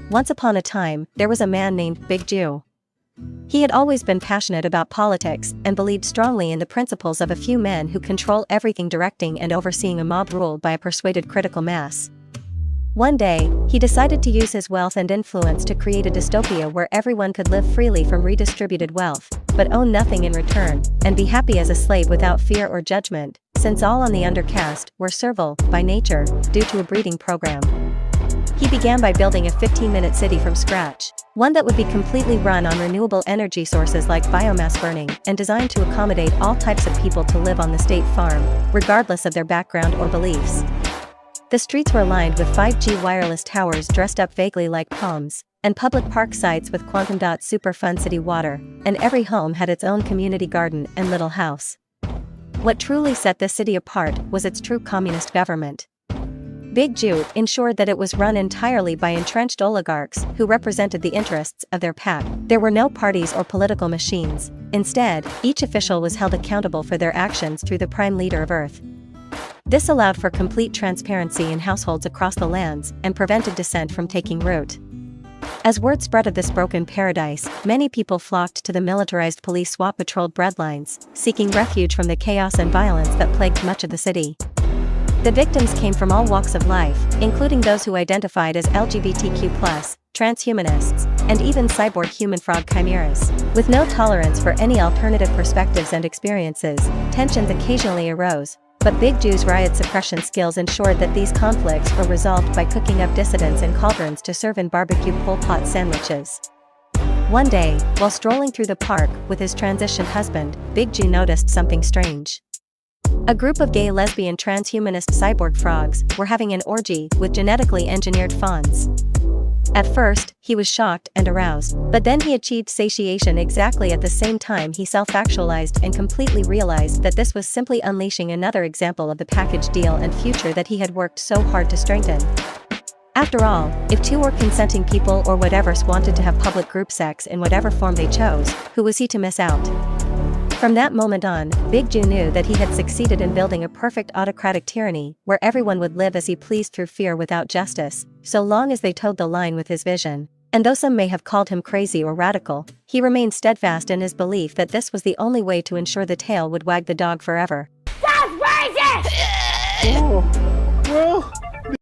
Once upon a time, there was a man named BeigJhew. He had always been passionate about politics and believed strongly in the principles of a few men who control everything, directing and overseeing a mob ruled by a persuaded critical mass. One day, he decided to use his wealth and influence to create a dystopia where everyone could live freely from redistributed wealth, but own nothing in return, and be happy as a slave without fear or judgment, since all on the undercast were servile by nature, due to a breeding program. He began by building a 15-minute city from scratch, one that would be completely run on renewable energy sources like biomass burning, and designed to accommodate all types of people to live on the state farm, regardless of their background or beliefs. The streets were lined with 5G wireless towers dressed up vaguely like palms, and public park sites with quantum dot super fun city water, and every home had its own community garden and little house. What truly set this city apart was its true communist government. BeigJhew ensured that it was run entirely by entrenched oligarchs who represented the interests of their pack. There were no parties or political machines. Instead, each official was held accountable for their actions through the prime leader of Earth. This allowed for complete transparency in households across the lands and prevented dissent from taking root. As word spread of this broken paradise, many people flocked to the militarized police SWAT-patrolled breadlines, seeking refuge from the chaos and violence that plagued much of the city. The victims came from all walks of life, including those who identified as LGBTQ+, transhumanists, and even cyborg human frog chimeras. With no tolerance for any alternative perspectives and experiences, tensions occasionally arose, but BeigJhew's riot suppression skills ensured that these conflicts were resolved by cooking up dissidents in cauldrons to serve in barbecue Pol Pot sandwiches. One day, while strolling through the park with his transitioned husband, BeigJhew noticed something strange. A group of gay, lesbian, transhumanist cyborg frogs were having an orgy with genetically engineered fawns. At first, he was shocked and aroused, but then he achieved satiation exactly at the same time he self-actualized and completely realized that this was simply unleashing another example of the package deal and future that he had worked so hard to strengthen. After all, if two or consenting people or whatevers wanted to have public group sex in whatever form they chose, who was he to miss out? From that moment on, BeigJhew knew that he had succeeded in building a perfect autocratic tyranny where everyone would live as he pleased through fear without justice, so long as they towed the line with his vision. And though some may have called him crazy or radical, he remained steadfast in his belief that this was the only way to ensure the tail would wag the dog forever. That's racist! Oh, well,